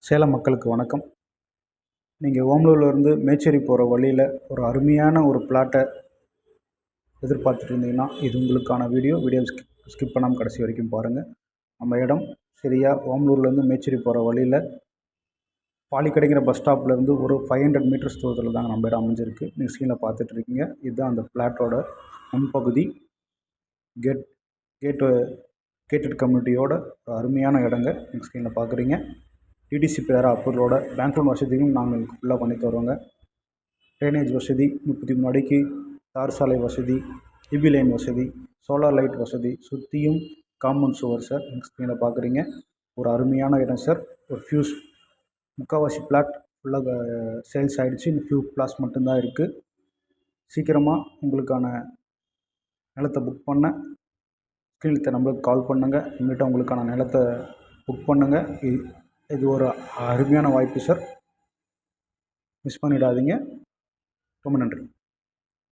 சேலம் மக்களுக்கு வணக்கம். நீங்கள் ஓமலூர்லேருந்து மேச்சேரி போகிற வழியில் ஒரு அருமையான ஒரு பிளாட்டை எதிர்பார்த்துட்டு இருந்தீங்கன்னா இது உங்களுக்கான வீடியோ ஸ்கிப் பண்ணாமல் கடைசி வரைக்கும் பாருங்கள். நம்ம இடம் சரியாக ஓமலூர்லேருந்து மேச்சேரி போகிற வழியில் பாலிக்கடைங்கிற பஸ் ஸ்டாப்லேருந்து ஒரு 500 மீட்டர்ஸ் தூரத்தில் தாங்க நம்ம இடம் அமைஞ்சிருக்கு. நீங்கள் ஸ்க்ரீனில் பார்த்துட்ருக்கீங்க. இதுதான் அந்த பிளாட்டோட முன்பகுதி. கேட்டட் கம்யூனிட்டியோட அருமையான இடங்க நீங்கள் ஸ்க்ரீனில் பார்க்குறீங்க. டிடிசி பேரா அப்ரூவலோட பேங்க் லோன் வசதியும் நாங்கள் ஃபுல்லாக பண்ணி தருவோங்க. ட்ரைனேஜ் வசதி, 33 அடிக்கு தார் சாலை வசதி, இபி லைன் வசதி, சோலார் லைட் வசதி, சுற்றியும் காம்பவுண்ட் சுவர் சார். நீங்கள் ஸ்க்ரீனில் பார்க்குறீங்க. ஒரு அருமையான இடம் சார். ஒரு முக்கால்வாசி பிளாட் ஃபுல்லாக சேல்ஸ் ஆகிடுச்சு. இன்னும் ஃபியூ பிளாட்ஸ் மட்டும்தான் இருக்குது. சீக்கிரமாக உங்களுக்கான நிலத்தை புக் பண்ண ஸ்க்ரீனில் நம்மளுக்கு கால் பண்ணுங்கள். இனிமேட்டு உங்களுக்கான நிலத்தை புக் பண்ணுங்கள். இது ஒரு அருமையான வாய்ப்பு சார். மிஸ் பண்ணிடாதீங்க. ரொம்ப நன்றி.